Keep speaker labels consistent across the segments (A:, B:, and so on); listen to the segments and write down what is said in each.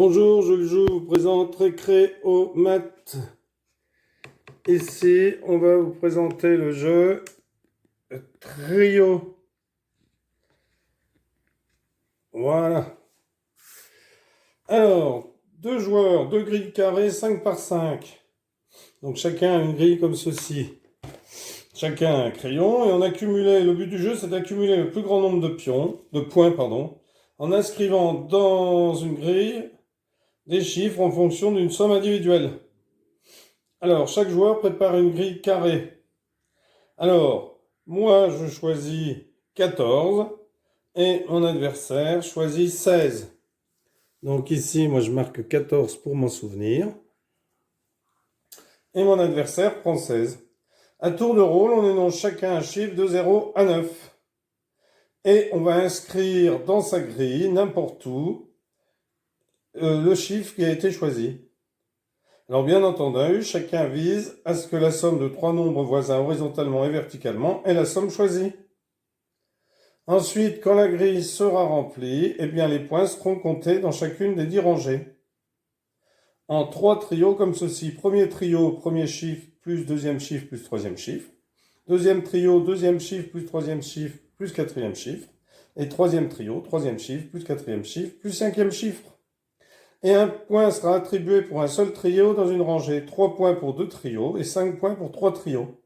A: Bonjour, Jules Jou vous présente Récréomath. Ici, on va vous présenter le jeu Trio. Voilà. Alors, deux joueurs, deux grilles carrées, 5 par 5. Donc chacun a une grille comme ceci. Chacun a un crayon et on accumulait. Le but du jeu, c'est d'accumuler le plus grand nombre de points, en inscrivant dans une grille des chiffres en fonction d'une somme individuelle. Alors, chaque joueur prépare une grille carrée. Alors, moi, je choisis 14 et mon adversaire choisit 16. Donc ici, moi, je marque 14 pour m'en souvenir. Et mon adversaire prend 16. À tour de rôle, on énonce chacun un chiffre de 0 à 9. Et on va inscrire dans sa grille, n'importe où, le chiffre qui a été choisi. Alors bien entendu, chacun vise à ce que la somme de trois nombres voisins horizontalement et verticalement est la somme choisie. Ensuite, quand la grille sera remplie, eh bien les points seront comptés dans chacune des 10 rangées. En 3 trios comme ceci. Premier trio, premier chiffre, plus deuxième chiffre, plus troisième chiffre. Deuxième trio, deuxième chiffre, plus troisième chiffre, plus quatrième chiffre. Et troisième trio, troisième chiffre, plus quatrième chiffre, plus cinquième chiffre. Et un point sera attribué pour un seul trio dans une rangée. 3 points pour 2 trios et 5 points pour 3 trios.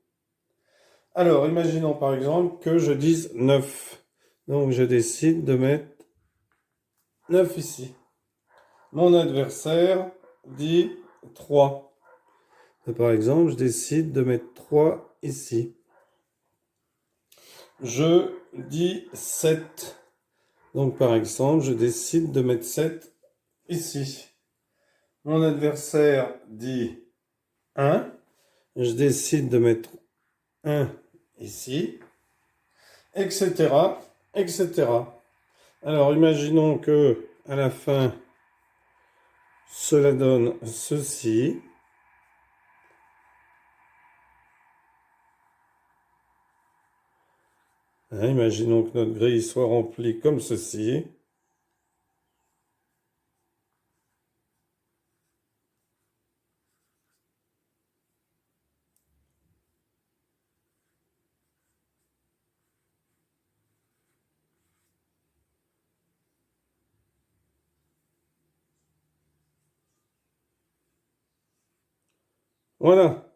A: Alors, imaginons par exemple que je dise 9. Donc, je décide de mettre 9 ici. Mon adversaire dit 3. Et par exemple, je décide de mettre 3 ici. Je dis 7. Donc, par exemple, je décide de mettre 7 ici. Mon adversaire dit 1. Je décide de mettre 1 ici, etc., etc. Alors, imaginons que à la fin, cela donne ceci. Imaginons que notre grille soit remplie comme ceci. Voilà.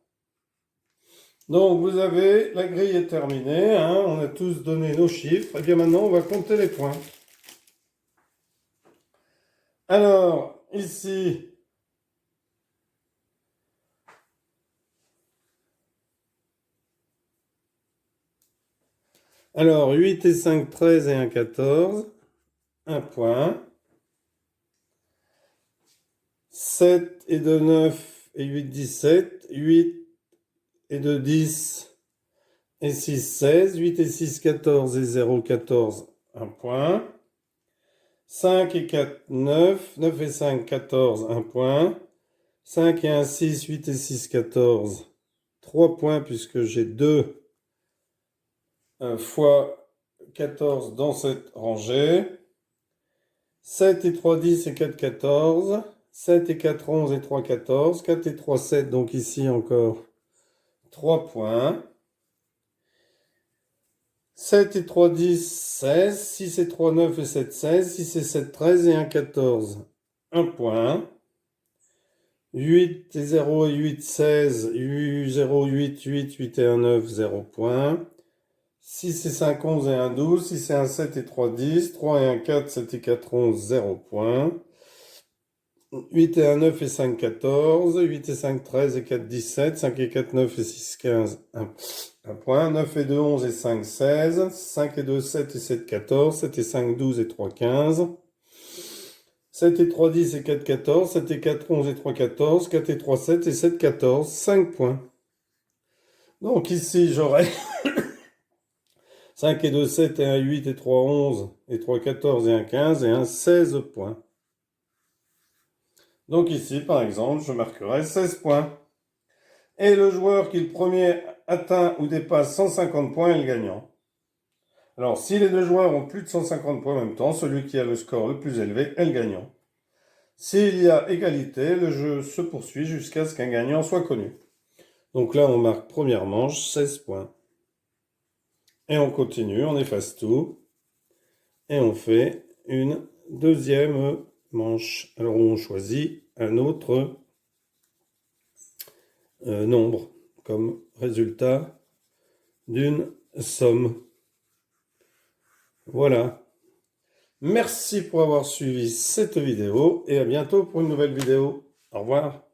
A: Donc, vous avez, la grille est terminée, on a tous donné nos chiffres. Et bien maintenant, on va compter les points. Alors, ici, alors 8 et 5, 13 et 1, 14, 1 point. 7 et 2, 9 et 8, 17, 8 et 2, 10 et 6, 16, 8 et 6, 14 et 0, 14, 1 point. 5 et 4, 9, 9 et 5, 14, 1 point. 5 et 1, 6, 8 et 6, 14, 3 points puisque j'ai 2 fois 14 dans cette rangée. 7 et 3, 10 et 4, 14. 7 et 4, 11 et 3, 14. 4 et 3, 7, donc ici encore 3 points. 7 et 3, 10, 16. 6 et 3, 9 et 7, 16. 6 et 7, 13 et 1, 14. 1 point. 8 et 0 et 8, 16. 0, 8, 8, 8 et 1, 9, 0 point. 6 et 5, 11 et 1, 12. 6 et 1, 7 et 3, 10. 3 et 1, 4, 7 et 4, 11, 0 point. 8 et 1, 9 et 5, 14. 8 et 5, 13 et 4, 17. 5 et 4, 9 et 6, 15, 1 point. 9 et 2, 11 et 5, 16. 5 et 2, 7 et 7, 14. 7 et 5, 12 et 3, 15. 7 et 3, 10 et 4, 14. 7 et 4, 11 et 3, 14. 4 et 3, 7 et 7, 14. 5 points. Donc ici, j'aurai 5 et 2, 7 et 1, 8 et 3, 11 et 3, 14 et 1, 15 et 1, 16 points. Donc ici, par exemple, je marquerai 16 points. Et le joueur qui le premier atteint ou dépasse 150 points est le gagnant. Alors, si les deux joueurs ont plus de 150 points en même temps, celui qui a le score le plus élevé est le gagnant. S'il y a égalité, le jeu se poursuit jusqu'à ce qu'un gagnant soit connu. Donc là, on marque première manche, 16 points. Et on continue, on efface tout. Et on fait une deuxième manche. Alors on choisit un autre nombre comme résultat d'une somme. Voilà. Merci pour avoir suivi cette vidéo et à bientôt pour une nouvelle vidéo. Au revoir.